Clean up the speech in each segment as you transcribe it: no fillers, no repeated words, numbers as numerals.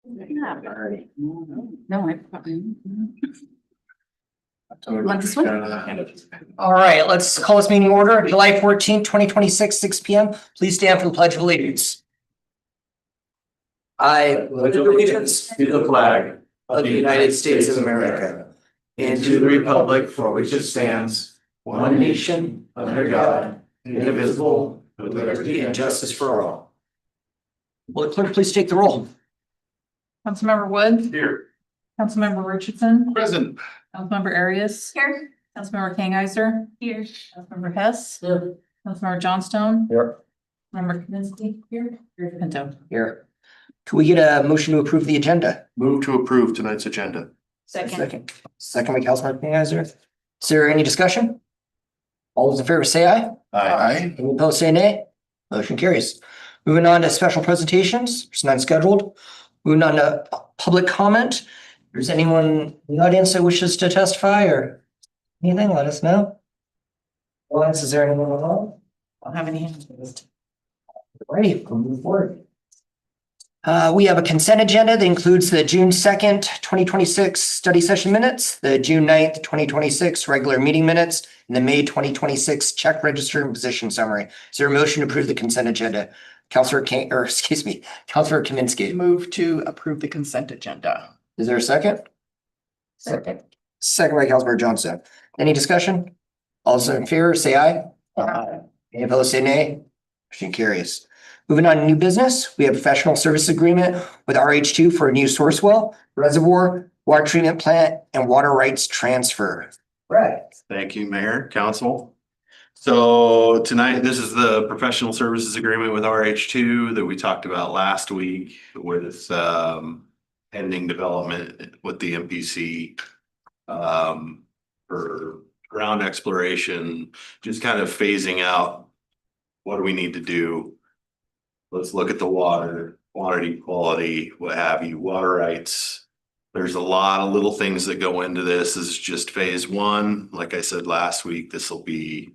No, I. Want this one? All right, let's call this meeting order. July 14th, 2026, 6 p.m. Please stand for the Pledge of Allegiance. I pledge allegiance to the flag of the United States of America and to the republic for which it stands, one nation, under God, indivisible, with liberty and justice for all. Will the clerk please take the roll? Councilmember Wood, Here. Councilmember Richardson, Present. Councilmember Arias. Here. Councilmember Kangiser. Here. Councilmember Hess. Here. Councilmember Johnstone. Here. Member Kaminsky. Here. Mayor Pinto. Here. Can we get a motion to approve the agenda? Move to approve tonight's agenda. Second. Second by Councilmember Kangiser. Is there any discussion? All those in favor say aye. Aye. Any opposed say nay. Motion carries. Moving on to special presentations, there's none scheduled. Moving on to public comment. If there's anyone in the audience that wishes to testify or anything, let us know. Otherwise, is there anyone online? I don't have any hands raised. Ready, we'll move forward. We have a consent agenda that includes the June 2nd, 2026 study session minutes, the June 9th, 2026 regular meeting minutes, and the May 2026 check register and position summary. Is there a motion to approve the consent agenda? Councilor Kaminsky. Move to approve the consent agenda. Is there a second? Second. Second by Councilor Johnson. Any discussion? All those in favor, say aye. Aye. Any opposed, say nay. Motion carries. Moving on to new business, we have a professional service agreement with RH2 for a new source well, reservoir, water treatment plant, and water rights transfer. Right. Thank you, Mayor, Council. So tonight, this is the professional services agreement with RH2 that we talked about last week with pending development with the MPC for ground exploration, just kind of phasing out what do we need to do. Let's look at the water, quantity, quality, what have you, water rights. There's a lot of little things that go into this. This is just phase one. Like I said last week, this will be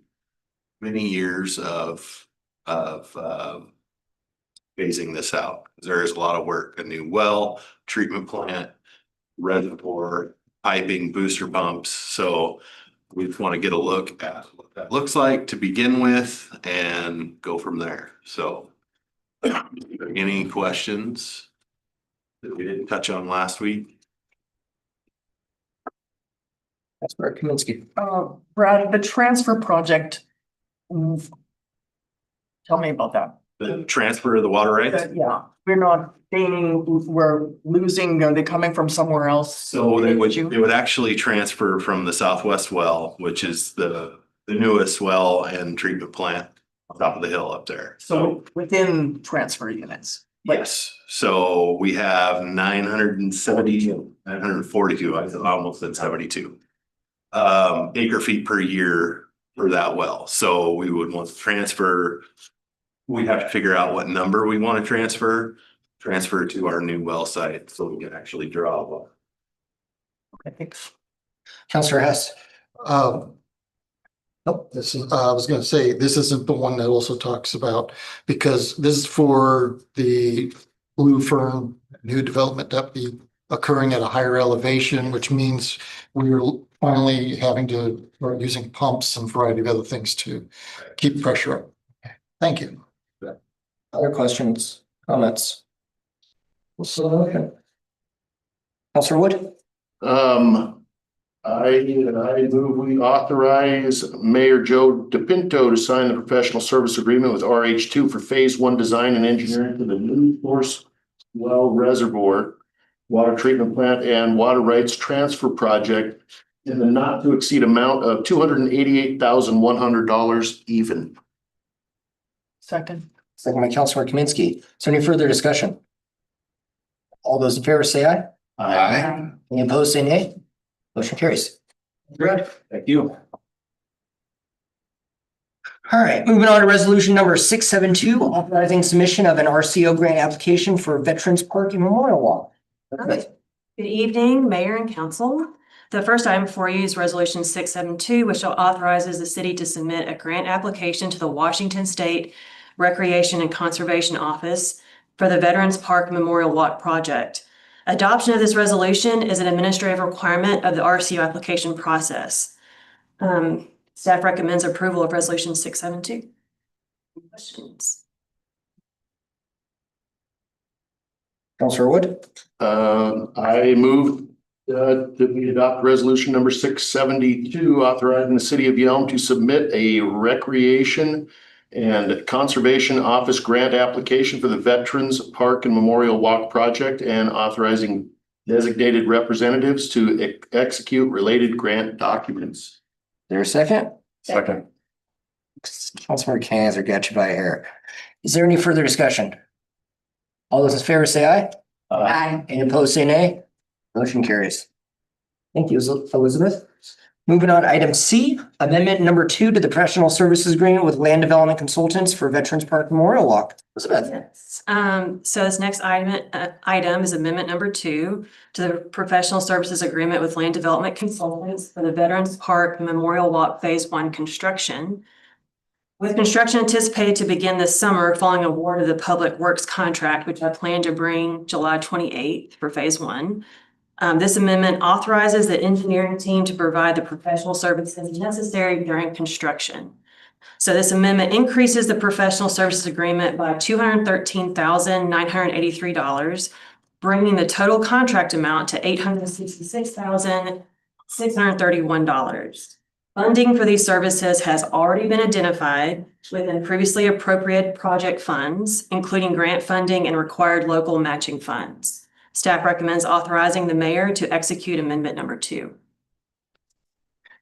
many years of phasing this out. There is a lot of work, a new well, treatment plant, reservoir, piping, booster pumps. So we just want to get a look at what that looks like to begin with and go from there. So any questions that we didn't touch on last week? That's Councilor Kaminsky. Brad, the transfer project. Tell me about that. The transfer of the water rights? Yeah, we're not gaining, we're losing, are they coming from somewhere else? So they would actually transfer from the southwest well, which is the newest well and treatment plant on top of the hill up there. So within transfer units. Yes, so we have 942, I almost said 72. Acre feet per year for that well. So we would want to transfer. We'd have to figure out what number we want to transfer to our new well site so we can actually draw one. Okay, thanks. Councilor Hess. Nope, this is, I was gonna say, this isn't the one that also talks about, because this is for the Blue Fern new development that be occurring at a higher elevation, which means we're finally having to start using pumps and a variety of other things to keep pressure up. Thank you. Other questions, comments? Councilor Wood. I move we authorize Mayor Joe DePinto to sign the professional service agreement with RH2 for phase one design and engineering for the new source well reservoir, water treatment plant, and water rights transfer project in the not to exceed amount of $288,100 even. Second. Second by Councilor Kaminsky. Is there any further discussion? All those in favor say aye. Aye. Any opposed say nay. Motion carries. Good. Thank you. All right, moving on to resolution number 672, authorizing submission of an RCO grant application for Veterans Park and Memorial Walk. Good evening, Mayor and Council. The first item for you is Resolution 672, which authorizes the city to submit a grant application to the Washington State Recreation and Conservation Office for the Veterans Park Memorial Walk project. Adoption of this resolution is an administrative requirement of the RCO application process. Staff recommends approval of resolution 672. Questions? Counselor Wood, I move that we adopt resolution number 672, authorizing the city of Yelm to submit a recreation and conservation office grant application for the Veterans Park and Memorial Walk project and authorizing designated representatives to execute related grant documents. is there a second? Second. Councilmember Kanzer got you by a hair. Is there any further discussion? All those in favor say aye. Aye. Any opposed, say nay. Motion carries. Thank you, Elizabeth. Moving on, item C, amendment number 2 to the professional services agreement with land development consultants for Veterans Park Memorial Walk. Elizabeth. Yes. So this next item is amendment number 2 to the professional services agreement with land development consultants for the Veterans Park Memorial Walk Phase 1 construction. With construction anticipated to begin this summer following award of the Public Works contract, which I plan to bring July 28th for Phase 1. This amendment authorizes the engineering team to provide the professional services necessary during construction. So this amendment increases the professional services agreement by $213,983, bringing the total contract amount to $866,631. Funding for these services has already been identified within previously appropriated project funds, including grant funding and required local matching funds. Staff recommends authorizing the mayor to execute amendment number 2.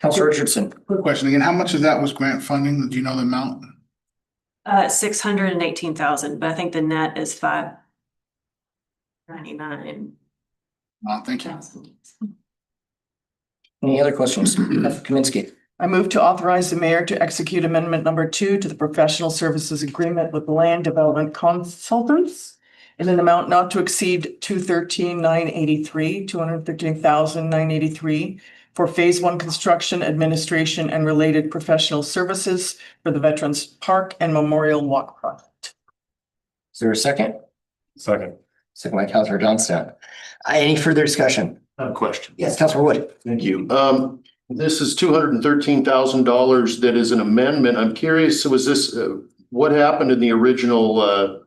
Counselor Richardson. Quick question again, how much of that was grant funding? Do you know the amount? 618,000, but I think the net is 599,000. Thank you. Any other questions? Kaminsky. I move to authorize the mayor to execute amendment number 2 to the professional services agreement with land development consultants in an amount not to exceed $213,983 for Phase 1 construction, administration, and related professional services for the Veterans Park and Memorial Walk project. Is there a second? Second. Second by Counselor Johnstone. Any further discussion? I have a question. Yes, Counselor Wood. Thank you. This is $213,000 that is an amendment. I'm curious, so was this, what happened in the original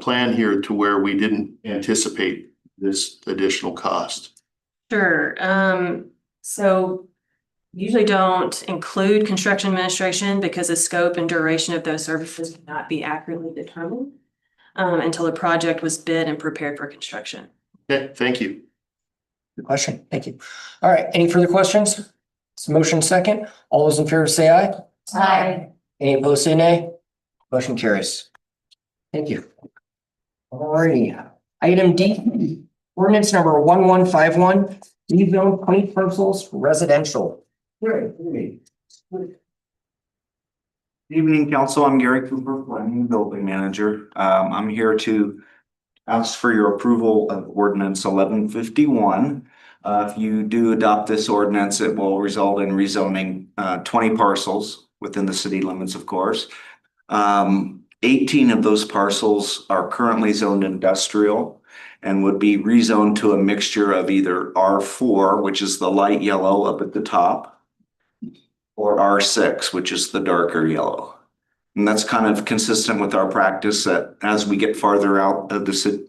plan here to where we didn't anticipate this additional cost? Sure. So usually don't include construction administration because the scope and duration of those services cannot be accurately determined until the project was bid and prepared for construction. Okay, thank you. Good question. Thank you. All right. Any further questions? It's motion second. All those in favor say aye. Aye. Any opposed, say nay. Motion carries. Thank you. All righty. Item D, ordinance number 1151, rezone 20 parcels residential. Evening, council. I'm Gary Cooper, planning building manager. I'm here to ask for your approval of ordinance 1151. If you do adopt this ordinance, it will result in rezoning 20 parcels within the city limits, of course. 18 of those parcels are currently zoned industrial and would be rezoned to a mixture of either R4, which is the light yellow up at the top, or R6, which is the darker yellow. And that's kind of consistent with our practice that as we get farther out of the city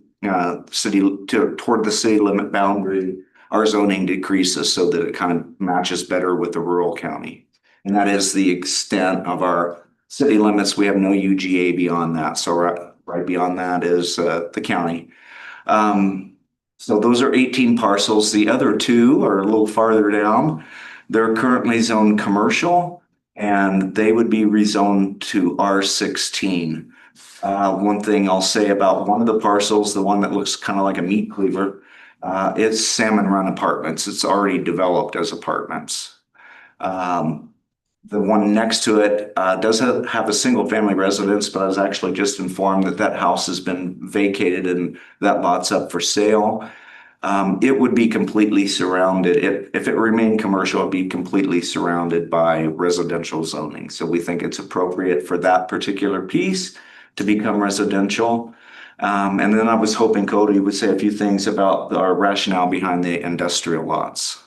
toward the city limit boundary, our zoning decreases so that it kind of matches better with the rural county. And that is the extent of our city limits. We have no UGA beyond that. So right beyond that is the county. So those are 18 parcels. The other 2 are a little farther down. They're currently zoned commercial and they would be rezoned to R16. One thing I'll say about one of the parcels, the one that looks kind of like a meat cleaver, it's Salmon Run Apartments. It's already developed as apartments. The one next to it does have a single family residence, but I was actually just informed that that house has been vacated and that lot's up for sale. It would be completely surrounded. If it remained commercial, it'd be completely surrounded by residential zoning. So we think it's appropriate for that particular piece to become residential. And then I was hoping Cody would say a few things about our rationale behind the industrial lots.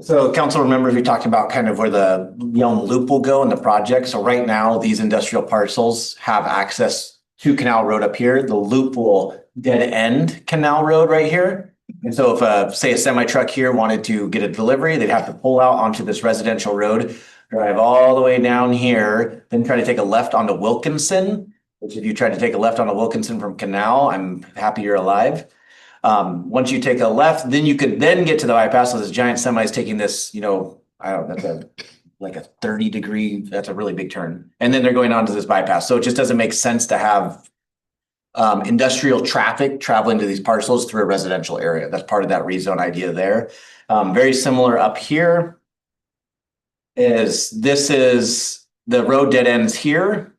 So council members, we talked about kind of where the Yelm Loop will go in the project. So right now, these industrial parcels have access to Canal Road up here. The loop will dead end Canal Road right here. And so if say a semi truck here wanted to get a delivery, they'd have to pull out onto this residential road, drive all the way down here, then try to take a left onto Wilkinson, which if you try to take a left onto Wilkinson from Canal, I'm happy you're alive. Once you take a left, then you could then get to the bypass. So this giant semi is taking this, I don't know, that's like a 30-degree, that's a really big turn. And then they're going on to this bypass. So it just doesn't make sense to have industrial traffic traveling to these parcels through a residential area. That's part of that rezone idea there. Very similar up here is this is the road dead ends here.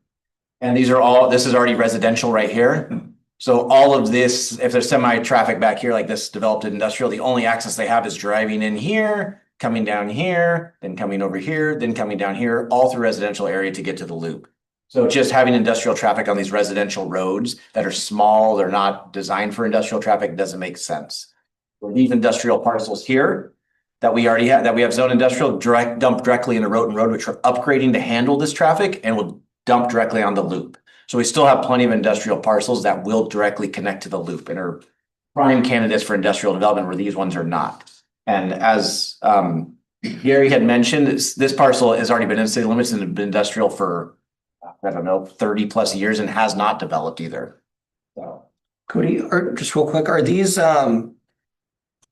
And this is already residential right here. So all of this, if there's semi-traffic back here, like this developed industrial, the only access they have is driving in here, coming down here, then coming over here, then coming down here, all through residential area to get to the loop. So just having industrial traffic on these residential roads that are small, they're not designed for industrial traffic, doesn't make sense. For these industrial parcels here that we already have, that we have zone industrial dump directly into Roten Road, which we're upgrading to handle this traffic and will dump directly on the loop. So we still have plenty of industrial parcels that will directly connect to the loop and are prime candidates for industrial development where these ones are not. And as Gary had mentioned, this parcel has already been in city limits and been industrial for, I don't know, 30 plus years and has not developed either. So, Cody, or just real quick, are these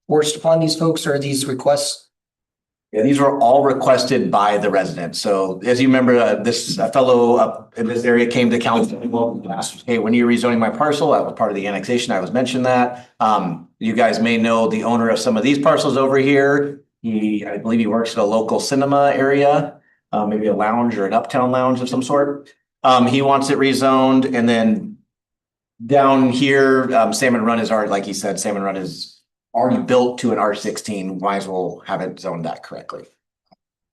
forced upon these folks, or are these requests? yeah, these were all requested by the residents. So as you remember, this fellow up in this area came to council and asked, hey, when are you rezoning my parcel? That was part of the annexation. I was mentioned that. You guys may know the owner of some of these parcels over here. I believe he works at a local cinema area, maybe a lounge or an uptown lounge of some sort. He wants it rezoned. And then down here, Salmon Run is already, like he said, Salmon Run is already built to an R16, might as well have it zoned that correctly.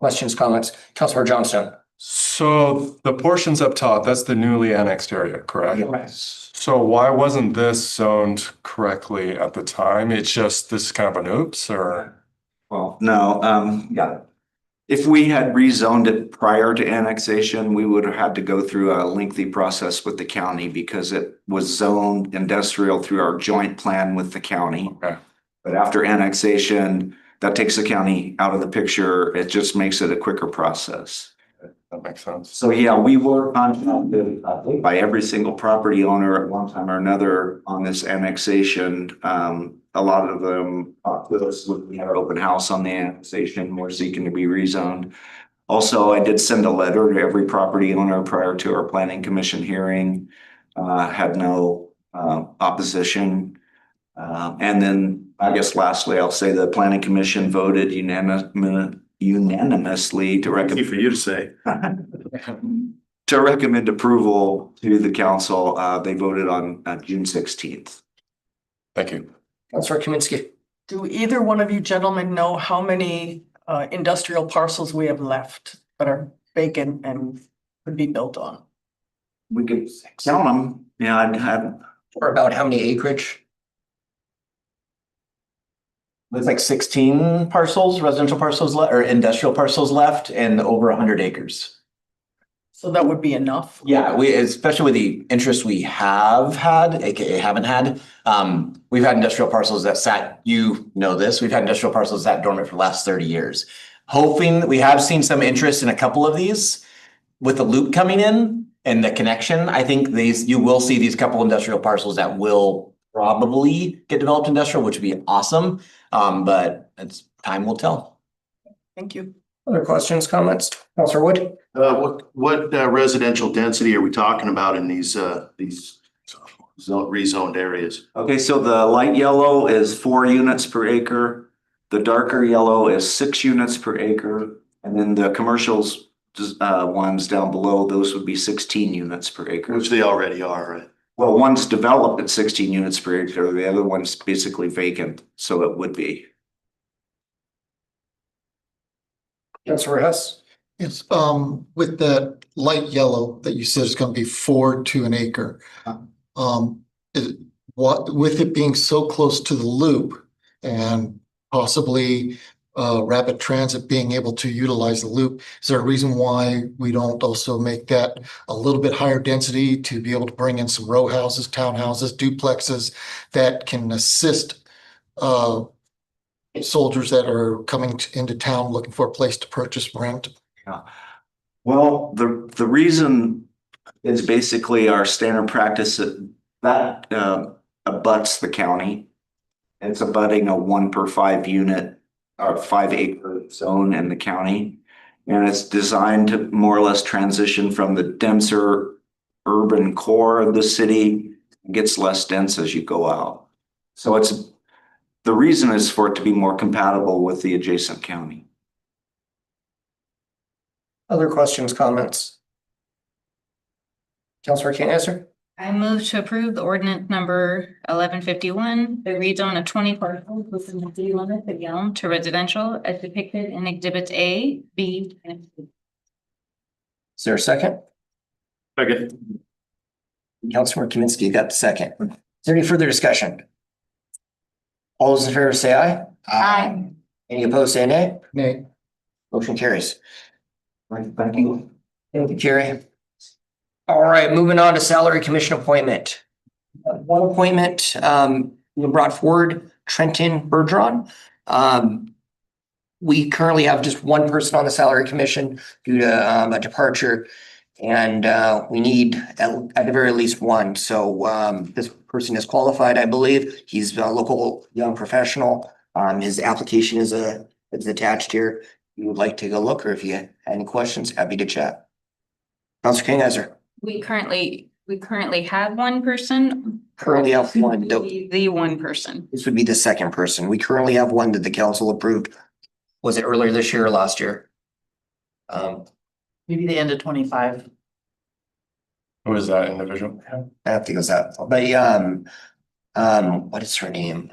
Questions, comments? Councilor Johnston. So the portions up top, that's the newly annexed area, correct? Yes. So why wasn't this zoned correctly at the time? It's just this is kind of an oops, or? Well, no, yeah. If we had rezoned it prior to annexation, we would have had to go through a lengthy process with the county because it was zoned industrial through our joint plan with the county. Okay. But after annexation, that takes the county out of the picture. It just makes it a quicker process. That makes sense. So yeah, we were contacted by every single property owner at one time or another on this annexation. A lot of them talked with us when we had our open house on the annexation, were seeking to be rezoned. Also, I did send a letter to every property owner prior to our planning commission hearing. Had no opposition. And then I guess lastly, I'll say the planning commission voted unanimously to recommend. Easy for you to say. To recommend approval to the council. They voted on June 16th. Thank you. Councilor Kaminsky. Do either one of you gentlemen know how many industrial parcels we have left that are vacant and could be built on? We could count them. Yeah, I'd have. Or about how many acreage? There's like 16 parcels, residential parcels or industrial parcels left and over 100 acres. So that would be enough? Yeah, especially with the interest we have had, AKA haven't had. We've had industrial parcels that sat, we've had industrial parcels that dormant for the last 30 years. Hoping, we have seen some interest in a couple of these with the loop coming in and the connection. I think you will see these couple industrial parcels that will probably get developed industrial, which would be awesome. But time will tell. Thank you. Other questions, comments? Councilor Wood? What residential density are we talking about in these rezoned areas? Okay, so the light yellow is 4 units per acre. The darker yellow is 6 units per acre. And then the commercials ones down below, those would be 16 units per acre. Which they already are, right? Well, one's developed at 16 units per acre. The other one's basically vacant, so it would be. Councilor Hess? It's, with that light yellow that you said is gonna be 4 to an acre. what, with it being so close to the loop and possibly rapid transit being able to utilize the loop, is there a reason why we don't also make that a little bit higher density to be able to bring in some row houses, townhouses, duplexes that can assist soldiers that are coming into town looking for a place to purchase, rent? Well, the reason is basically our standard practice that abuts the county. It's abutting a 1 per 5 unit or 5 acre zone in the county. And it's designed to more or less transition from the denser urban core of the city. It gets less dense as you go out. So the reason is for it to be more compatible with the adjacent county. Other questions, comments? Councilor King, answer? I move to approve the ordinance number 1151, the rezone of 20 parcels within the city limits of Yelm to residential as depicted in exhibits A, B, and C. Is there a second? Second. Councilor Kaminsky got the second. Is there any further discussion? All those in favor say aye. Aye. Any opposed, say nay. Nay. Motion carries. Thank you. Thank you, Jerry. All right, moving on to salary commission appointment. One appointment, we brought forward Trenton Bergeron. We currently have just one person on the salary commission due to a departure. And we need at the very least one. So this person is qualified, I believe. He's a local young professional. His application is attached here. If you would like to take a look, or if you have any questions, happy to chat. Councilor Kingheiser. We currently have one person. Currently have one. The one person. This would be the second person. We currently have one that the council approved. Was it earlier this year or last year? Maybe the end of 25. Who is that individual? I have to go that, but what is her name?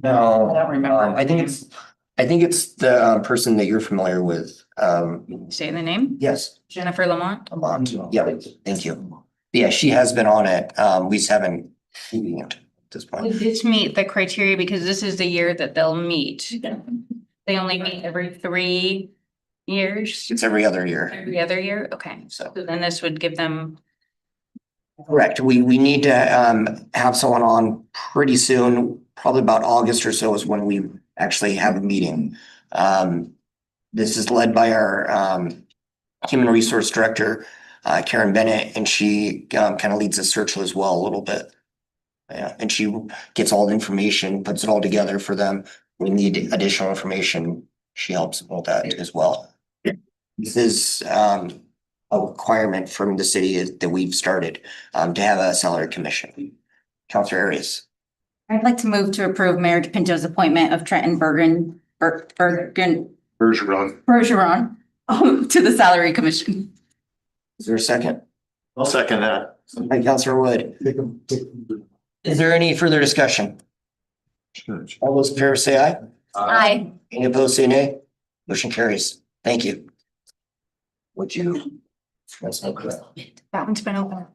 No, I don't remember. I think it's the person that you're familiar with. Say the name. Yes. Jennifer Lamont. Yeah, thank you. Yeah, she has been on it. We just haven't seen it at this We point. did meet the criteria because this is the year that they'll meet. They only meet every 3 years. It's every other year. Every other year, okay, so then this would give them. Correct. We need to have someone on pretty soon, probably about August or so is when we actually have a meeting. This is led by our Human Resource Director, Karen Bennett, and she kind of leads the search as well a little bit. Yeah, and she gets all the information, puts it all together for them. We need additional information. She helps with that as well. This is a requirement from the city that we've started to have a salary commission. Councilor Arias. I'd like to move to approve Mayor DePinto's appointment of Trenton Bergeron to the Salary Commission. Is there a second? I'll second that. Hi, Councilor Wood. Is there any further discussion? All those in favor say aye. Aye. Any opposed, say nay. Motion carries. Thank you. Would you? That's no good. That one's been open.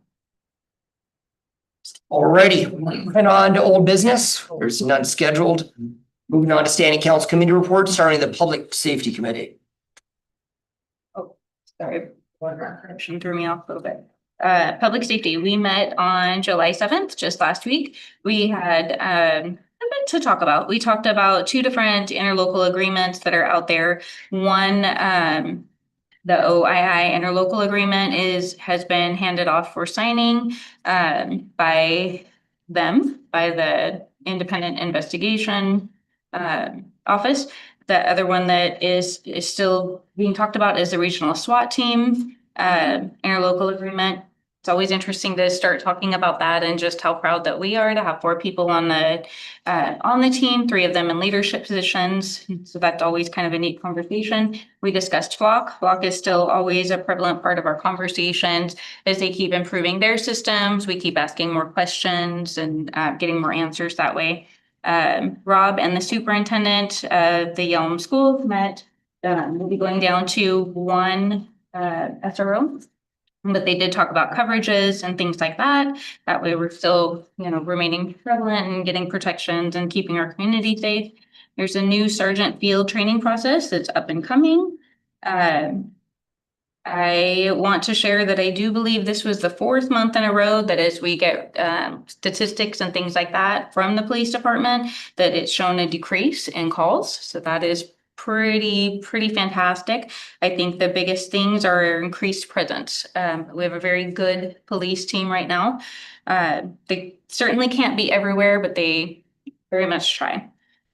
Alrighty, moving on to old business. There's none scheduled. Moving on to standing council committee reports, starting the Public Safety Committee. Sorry, correction threw me off a little bit. Public safety, we met on July 7th, just last week. We had a bit to talk about. We talked about 2 different interlocal agreements that are out there. One, the OII interlocal agreement has been handed off for signing by the Independent Investigation Office. The other one that is still being talked about is the regional SWAT team interlocal agreement. It's always interesting to start talking about that and just how proud that we are to have 4 people on the team, 3 of them in leadership positions. So that's always kind of a neat conversation. We discussed Flock. Flock is still always a prevalent part of our conversations as they keep improving their systems. We keep asking more questions and getting more answers that way. Rob and the superintendent of the Yelm School met. We'll be going down to one SRO But they did talk about coverages and things like that. That way we're still, remaining prevalent and getting protections and keeping our community safe. There's a new sergeant field training process that's up and coming. I want to share that I do believe this was the 4th month in a row that as we get statistics and things like that from the police department, that it's shown a decrease in calls. So that is pretty fantastic. I think the biggest things are increased presence. We have a very good police team right now. They certainly can't be everywhere, but they very much try.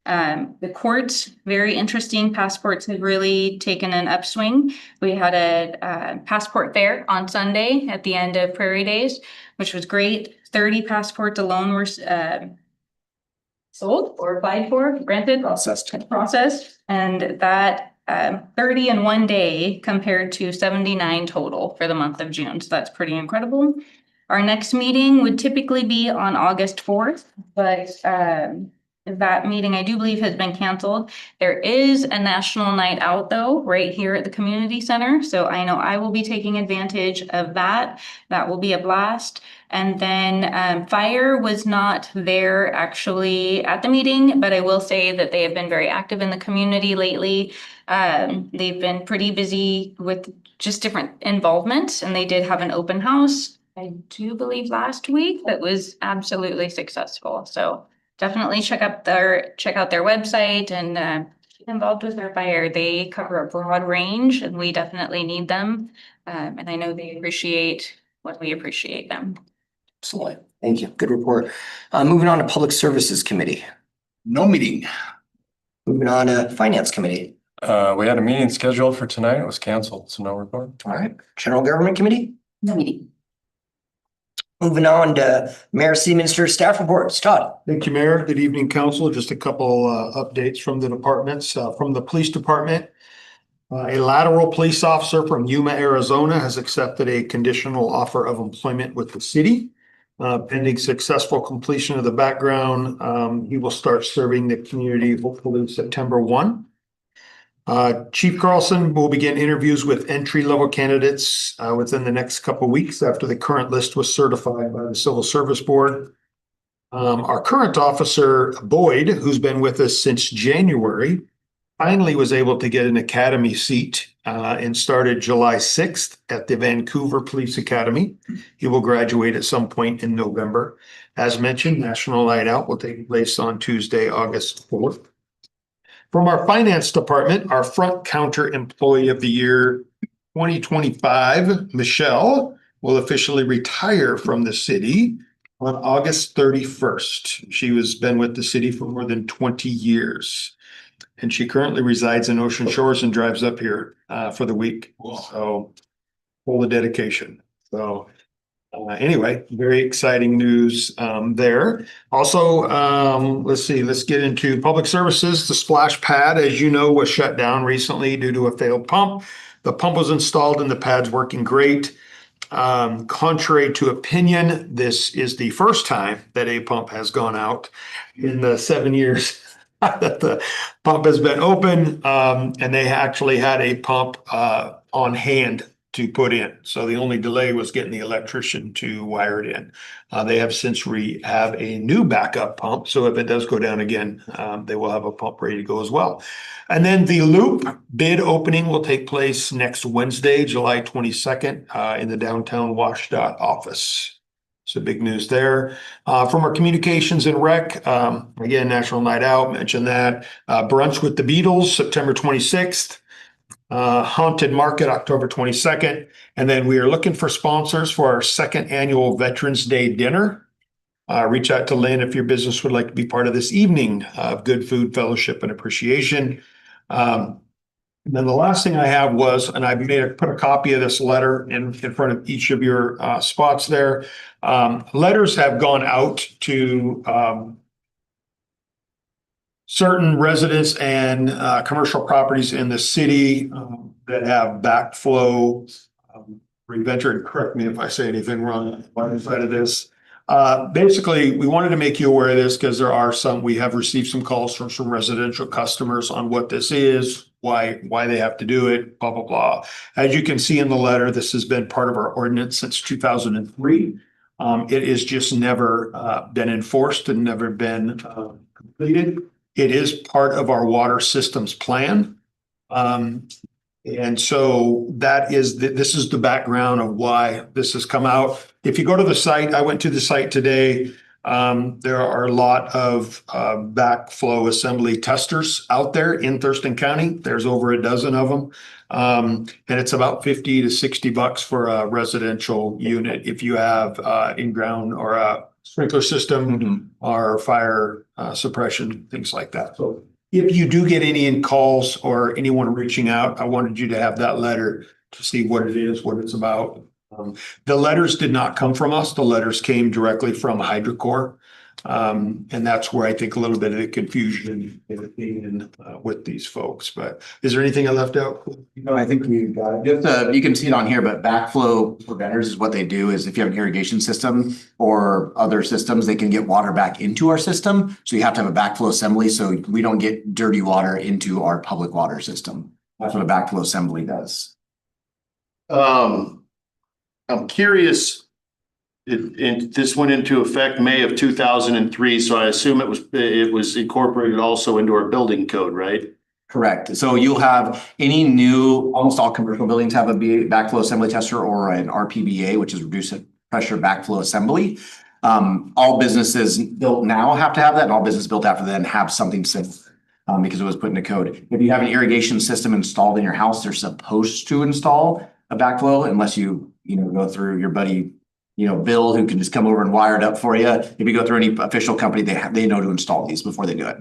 The courts, very interesting. Passports have really taken an upswing. We had a passport fair on Sunday at the end of Prairie Days, which was great. 30 passports alone were sold or applied for, granted. Processed. And that 30 in one day compared to 79 total for the month of June. So that's pretty incredible. Our next meeting would typically be on August 4th, but that meeting, I do believe, has been canceled. There is a national night out though, right here at the community center. So I know I will be taking advantage of that. That will be a blast. And then fire was not there actually at the meeting, but I will say that they have been very active in the community lately. They've been pretty busy with just different involvement, and they did have an open house, I do believe last week, that was absolutely successful. So definitely check out their website and get involved with their fire. They cover a broad range and we definitely need them. And I know they appreciate when we appreciate them. Excellent. Thank you. Good report. Moving on to Public Services Committee. No meeting. Moving on to Finance Committee. We had a meeting scheduled for tonight. It was canceled, so no report. All right. General Government Committee. No meeting. Moving on to Mayor, City Minister, staff reports. Todd. Thank you, Mayor. Good evening, Council. Just a couple updates from the departments. From the Police Department, a lateral police officer from Yuma, Arizona has accepted a conditional offer of employment with the city. Pending successful completion of the background, he will start serving the community hopefully September 1. Chief Carlson will begin interviews with entry-level candidates within the next couple of weeks after the current list was certified by the Civil Service Board. Our current officer, Boyd, who's been with us since January, finally was able to get an academy seat and started July 6th at the Vancouver Police Academy. He will graduate at some point in November. As mentioned, National Night Out will take place on Tuesday, August 4th. From our Finance Department, our front counter employee of the year 2025, Michelle, will officially retire from the city on August 31st. She has been with the city for more than 20 years. And she currently resides in Ocean Shores and drives up here for the week. So full of dedication. So anyway, very exciting news there. Also, let's get into public services. The splash pad, as you know, was shut down recently due to a failed pump. The pump was installed and the pad's working great. Contrary to opinion, this is the first time that a pump has gone out in the 7 years that the pump has been open, and they actually had a pump on hand to put in. So the only delay was getting the electrician to wire it in. They have since have a new backup pump. So if it does go down again, they will have a pump ready to go as well. And then the loop bid opening will take place next Wednesday, July 22nd, in the downtown WashDOT office. So big news there. From our communications and rec, again, National Night Out, mentioned that. Brunch with the Beatles, September 26th. Haunted Market, October 22nd. And then we are looking for sponsors for our second annual Veterans Day dinner. Reach out to Lynn if your business would like to be part of this evening of good food, fellowship, and appreciation. And then the last thing I have was, and I put a copy of this letter in front of each of your spots there. Letters have gone out to certain residents and commercial properties in the city that have backflow. Venture, correct me if I say anything wrong on the side of this. Basically, we wanted to make you aware of this because we have received some calls from some residential customers on what this is, why they have to do it, blah, blah, blah. As you can see in the letter, this has been part of our ordinance since 2003. It is just never been enforced and never been completed. It is part of our water systems plan. And so this is the background of why this has come out. If you go to the site, I went to the site today. There are a lot of backflow assembly testers out there in Thurston County. There's over a dozen of them. And it's about $50 to $60 for a residential unit if you have in-ground or a sprinkler system or fire suppression, things like that. So if you do get any calls or anyone reaching out, I wanted you to have that letter to see what it is, what it's about. The letters did not come from us. The letters came directly from HydroCorp. And that's where I think a little bit of the confusion in with these folks. But is there anything I left out? No, I think we got it. Just, you can see it on here, but backflow preventers is what they do is if you have an irrigation system or other systems, they can get water back into our system. So you have to have a backflow assembly so we don't get dirty water into our public water system. That's what a backflow assembly does. I'm curious. This went into effect May of 2003, so I assume it was incorporated also into our building code, right? Correct. So you'll have almost all commercial buildings have a backflow assembly tester or an RPBA, which is reduced pressure backflow assembly. All businesses built now have to have that, and all businesses built after then have something similar because it was put into code. If you have an irrigation system installed in your house, they're supposed to install a backflow unless you go through your buddy Bill, who can just come over and wire it up for you. If you go through any official company, they know to install these before they do it.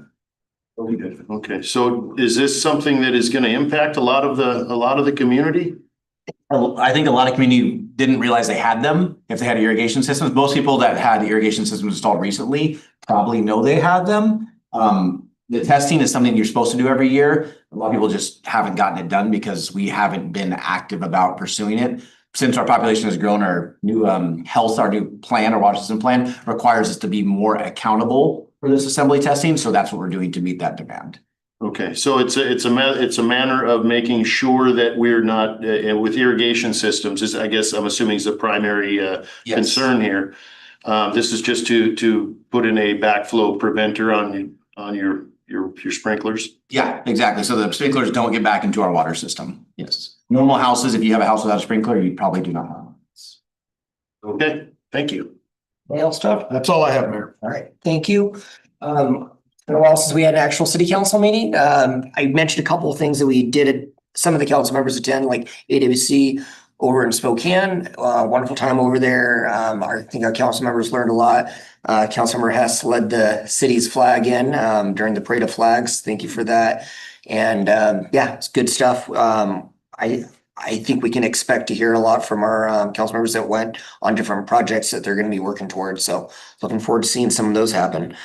Okay, so is this something that is going to impact a lot of the community? I think a lot of community didn't realize they had them if they had irrigation systems. Most people that had irrigation systems installed recently probably know they had them. The testing is something you're supposed to do every year. A lot of people just haven't gotten it done because we haven't been active about pursuing it. Since our population has grown, our new our new plan, our water system plan requires us to be more accountable for this assembly testing. So that's what we're doing to meet that demand. Okay, so it's a manner of making sure that we're not with irrigation systems. I guess I'm assuming is the primary concern here. This is just to put in a backflow preventer on your sprinklers. Yeah, exactly. So the sprinklers don't get back into our water system. Yes. Normal houses, if you have a house without a sprinkler, you probably do not have one. Okay, thank you. Anything else, Todd? That's all I have, Mayor. All right, thank you. Been a while since we had an actual city council meeting. I mentioned a couple of things that we did. Some of the council members attend, like AWC over in Spokane. Wonderful time over there. I think our council members learned a lot. Councilmember Hess led the city's flag in during the Parade of Flags. Thank you for that. And yeah, it's good stuff. I think we can expect to hear a lot from our council members that went on different projects that they're going to be working towards. So looking forward to seeing some of those happen.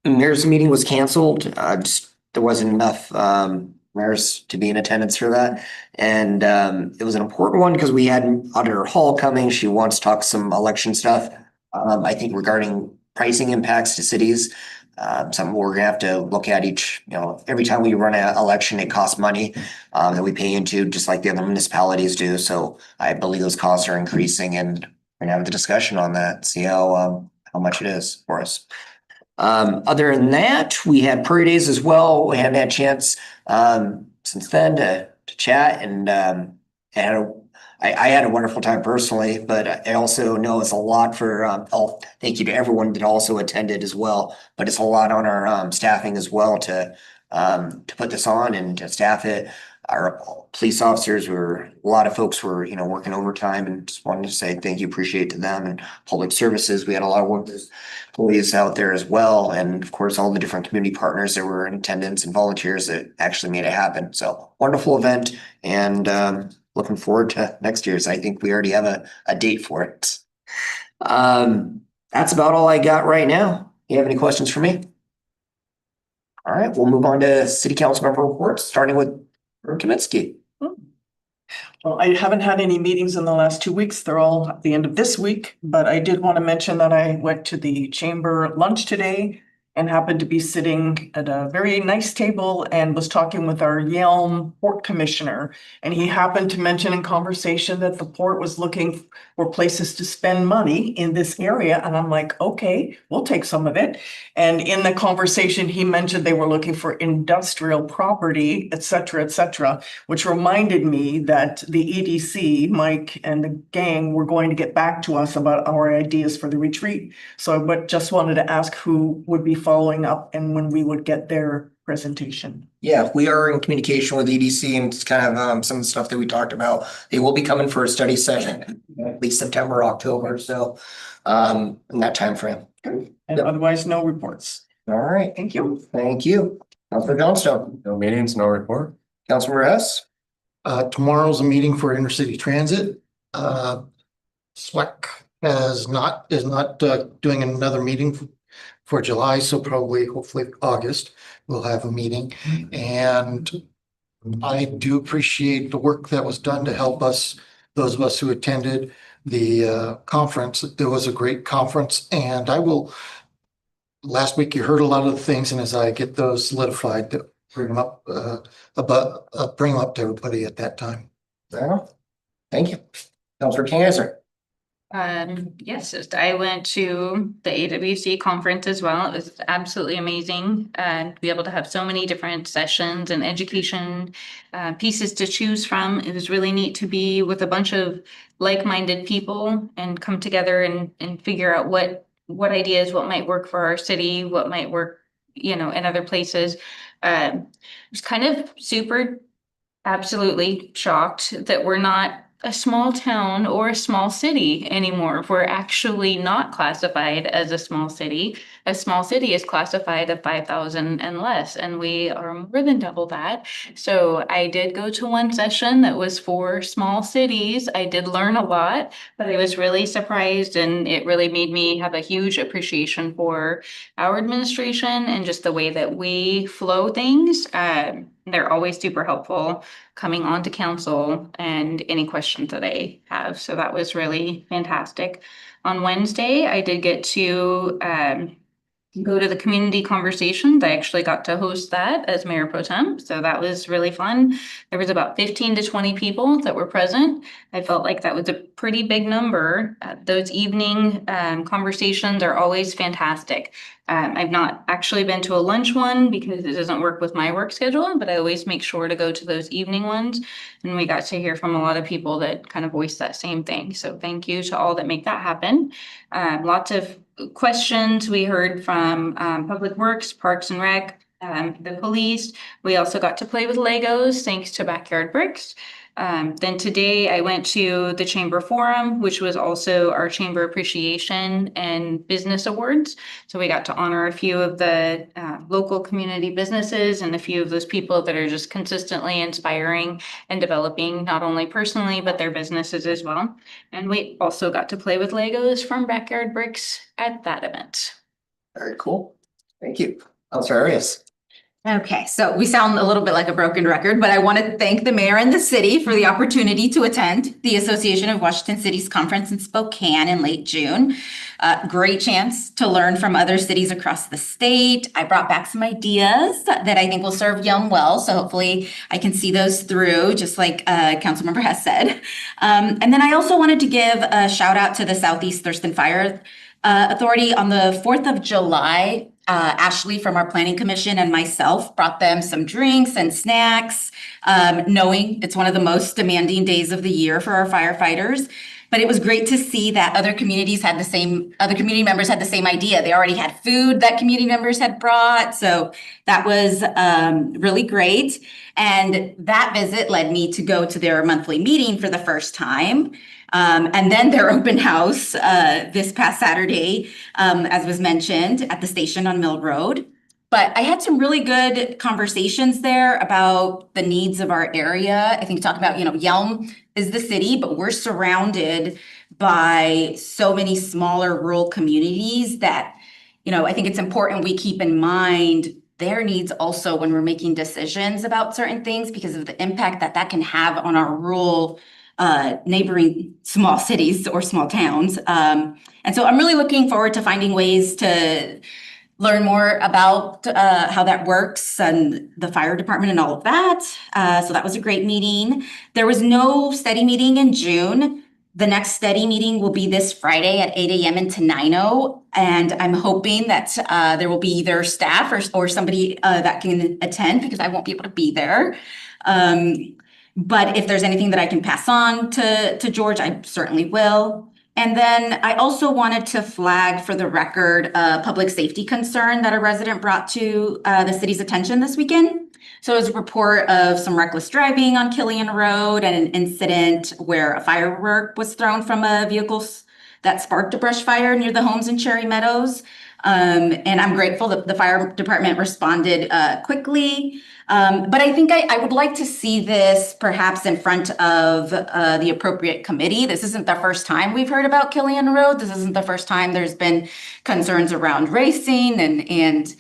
Mayor's meeting was canceled. There wasn't enough mayors to be in attendance for that. And it was an important one because we had Auditor Hall coming. She wants to talk some election stuff. I think regarding pricing impacts to cities. Something we're gonna have to look at every time we run an election, it costs money that we pay into, just like the other municipalities do. So I believe those costs are increasing, and we're gonna have the discussion on that, see how much it is for us. Other than that, we had Prairie Days as well. We hadn't had a chance since then to chat, and I had a wonderful time personally, but I also know it's a lot for, thank you to everyone that also attended as well. But it's a lot on our staffing as well to put this on and to staff it. Our police officers a lot of folks were, working overtime, and just wanted to say thank you, appreciate to them. And public services, we had a lot of work with employees out there as well. And of course, all the different community partners that were in attendance and volunteers that actually made it happen. So wonderful event, and looking forward to next year's. I think we already have a date for it. That's about all I got right now. You have any questions for me? All right, we'll move on to city council member reports, starting with Kaminsky. Well, I haven't had any meetings in the last 2 weeks. They're all at the end of this week, but I did want to mention that I went to the chamber lunch today and happened to be sitting at a very nice table and was talking with our Yelm Port Commissioner. And he happened to mention in conversation that the port was looking for places to spend money in this area. And I'm like, okay, we'll take some of it. And in the conversation, he mentioned they were looking for industrial property, et cetera, which reminded me that the EDC, Mike and the gang, were going to get back to us about our ideas for the retreat. So I just wanted to ask who would be following up and when we would get their presentation. Yeah, we are in communication with EDC and it's kind of some of the stuff that we talked about. They will be coming for a study session, at least September, October, so in that timeframe. And otherwise, no reports. All right, Thank you. thank you. Councilor Johnstone, No meetings, no report. Councilor Hess, Tomorrow's a meeting for intercity transit. SWEC is not doing another meeting for July, so probably, hopefully August, we'll have a meeting. And I do appreciate the work that was done to help us, those of us who attended the conference. There was a great conference and last week you heard a lot of the things, and as I get those solidified, to bring them up to everybody at that time. thank you. Councilor King-Isler. Yes, I went to the AWC conference as well. It was absolutely amazing to be able to have so many different sessions and education pieces to choose from. It was really neat to be with a bunch of like-minded people and come together and figure out what ideas, what might work for our city, what might work, in other places. I was kind of super absolutely shocked that we're not a small town or a small city anymore. We're actually not classified as a small city. A small city is classified at 5,000 and less, and we are more than double that. So I did go to one session that was for small cities. I did learn a lot, but I was really surprised, and it really made me have a huge appreciation for our administration and just the way that we flow things. They're always super helpful coming on to council and any questions that I have. So that was really fantastic. On Wednesday, I did get to go to the community conversations. I actually got to host that as Mayor Pro Tem. So that was really fun. There was about 15 to 20 people that were present. I felt like that was a pretty big number. Those evening conversations are always fantastic. I've not actually been to a lunch one because it doesn't work with my work schedule, but I always make sure to go to those evening ones. And we got to hear from a lot of people that kind of voiced that same thing. So thank you to all that make that happen. Lots of questions we heard from Public Works, Parks and Rec, the police. We also got to play with Legos thanks to Backyard Bricks. Then today I went to the Chamber Forum, which was also our Chamber Appreciation and Business Awards. So we got to honor a few of the local community businesses and a few of those people that are just consistently inspiring and developing not only personally, but their businesses as well. And we also got to play with Legos from Backyard Bricks at that event. Very cool. Thank you. Councilor Arias. Okay, so we sound a little bit like a broken record, but I want to thank the mayor and the city for the opportunity to attend the Association of Washington Cities Conference in Spokane in late June. Great chance to learn from other cities across the state. I brought back some ideas that I think will serve Yelm well, so hopefully I can see those through, just like Councilmember Hess said. And then I also wanted to give a shout out to the Southeast Thurston Fire Authority. On the 4th of July, Ashley from our planning commission and myself brought them some drinks and snacks, knowing it's one of the most demanding days of the year for our firefighters. But it was great to see that other community members had the same idea. They already had food that community members had brought. So that was really great. And that visit led me to go to their monthly meeting for the first time. And then their open house this past Saturday, as was mentioned, at the station on Mill Road. But I had some really good conversations there about the needs of our area. I think talk about, Yelm is the city, but we're surrounded by so many smaller rural communities that, I think it's important we keep in mind their needs also when we're making decisions about certain things because of the impact that that can have on our rural neighboring small cities or small towns. And so I'm really looking forward to finding ways to learn more about how that works and the fire department and all of that. So that was a great meeting. There was no study meeting in June. The next study meeting will be this Friday at 8 a.m. in Tenino. And I'm hoping that there will be either staff or somebody that can attend because I won't be able to be there. But if there's anything that I can pass on to George, I certainly will. And then I also wanted to flag for the record a public safety concern that a resident brought to the city's attention this weekend. So it was a report of some reckless driving on Killian Road and an incident where a firework was thrown from a vehicle that sparked a brush fire near the homes in Cherry Meadows. And I'm grateful that the fire department responded quickly. But I think I would like to see this perhaps in front of the appropriate committee. This isn't the first time we've heard about Killian Road. This isn't the first time there's been concerns around racing and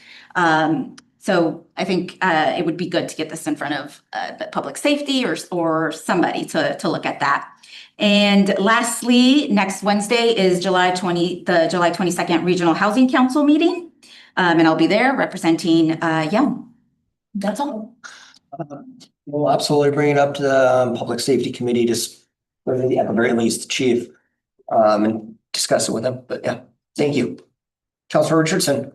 so I think it would be good to get this in front of the public safety or somebody to look at that. And lastly, next Wednesday is the July 22nd Regional Housing Council meeting. And I'll be there representing Yelm. That's all. We'll absolutely bring it up to the Public Safety Committee, just at the very least, the chief, and discuss it with them. But yeah, thank you. Councilor Richardson.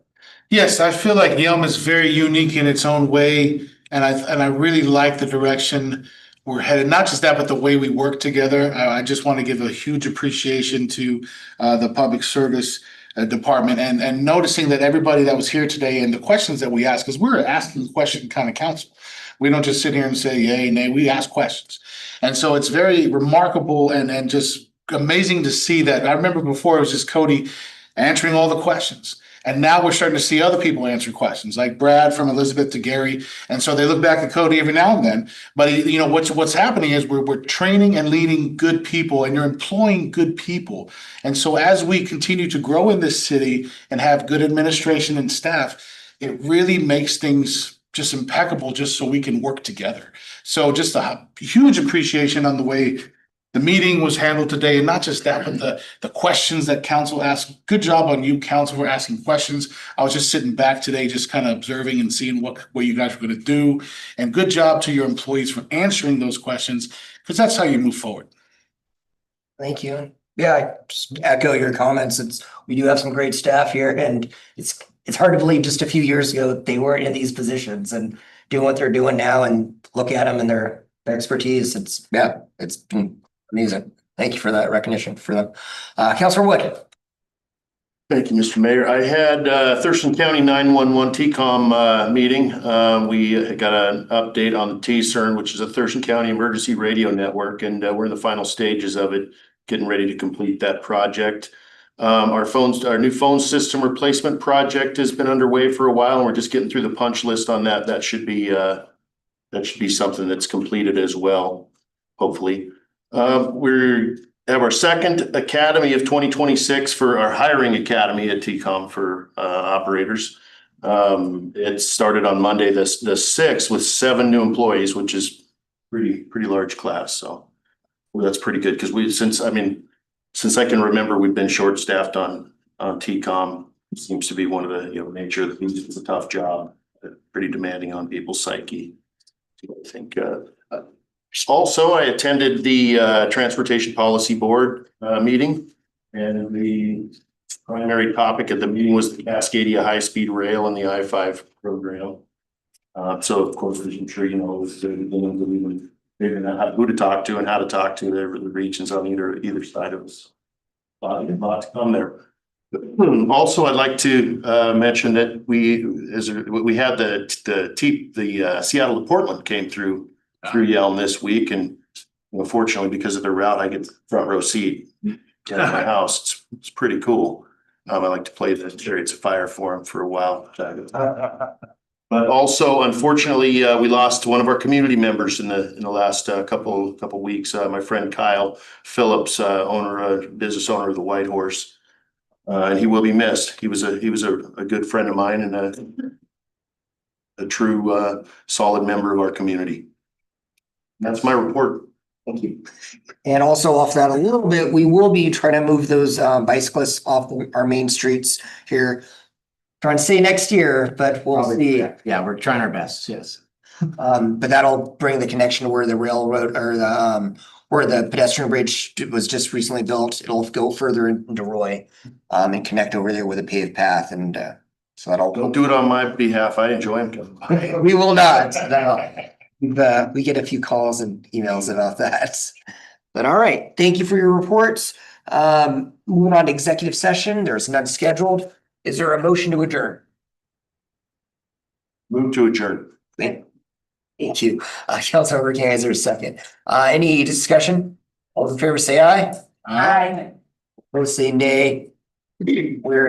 Yes, I feel like Yelm is very unique in its own way, and I really like the direction we're headed. Not just that, but the way we work together. I just want to give a huge appreciation to the public service department and noticing that everybody that was here today and the questions that we ask, because we're asking question kind of council. We don't just sit here and say yay, nay, we ask questions. And so it's very remarkable and just amazing to see that. I remember before it was just Cody answering all the questions. And now we're starting to see other people answer questions, like Brad from Elizabeth to Gary. And so they look back at Cody every now and then. But you know what's happening is we're training and leading good people, and you're employing good people. And so as we continue to grow in this city and have good administration and staff, it really makes things just impeccable, just so we can work together. So just a huge appreciation on the way the meeting was handled today, and not just that, but the questions that council asked. Good job on you, council, for asking questions. I was just sitting back today, just kind of observing and seeing what you guys were going to do. And good job to your employees for answering those questions, because that's how you move forward. Thank you. Yeah, I just echo your comments. We do have some great staff here, and it's hard to believe just a few years ago they weren't in these positions and doing what they're doing now, and look at them and their expertise. It's been amazing. Thank you for that recognition for them. Councilor Wood. Thank you, Mr. Mayor. I had Thurston County 911 TCOM meeting. We got an update on the TCERN, which is a Thurston County Emergency Radio Network, and we're in the final stages of it, getting ready to complete that project. Our new phone system replacement project has been underway for a while, and we're just getting through the punch list on that. That should be something that's completed as well, hopefully. We have our second academy of 2026 for our hiring academy at TCOM for operators. It started on Monday, the 6th, with 7 new employees, which is pretty large class. So that's pretty good, because since I can remember, we've been short staffed on TCOM. It seems to be one of the nature of the beast. It's a tough job, pretty demanding on people's psyche. I think. Also, I attended the Transportation Policy Board meeting, and the primary topic at the meeting was the Cascadia High-Speed Rail and the I-5 program. So, of course, as I'm sure you know, we figuring out who to talk to and how to talk to the regions on either side of us. A lot to come there. Also, I'd like to mention that we had the Seattle to Portland came through Yelm this week, and unfortunately, because of the route, I get the front row seat at my house. It's pretty cool. I like to play the Chariots of Fire for him for a while. But also, unfortunately, we lost one of our community members in the last couple weeks. My friend Kyle Phillips, business owner of the White Horse, and he will be missed. He was a good friend of mine, and a true, solid member of our community. That's my report. Thank you. And also off that a little bit, we will be trying to move those bicyclists off our main streets here. Trying to say next year, but we'll see. Yeah, we're trying our best, yes. But that'll bring the connection to where the railroad or the where the pedestrian bridge was just recently built. It'll go further into Roy and connect over there with a paved path, and so that'll. Don't do it on my behalf. I enjoy them coming by. We will not. No. We get a few calls and emails about that. But all right, thank you for your reports. Moving on to executive session, there's none scheduled. Is there a motion to adjourn? Move to adjourn. Thank you. Councilmember King, is there a second? Any discussion? All in favor, say aye. Aye. Opposed, say nay. We're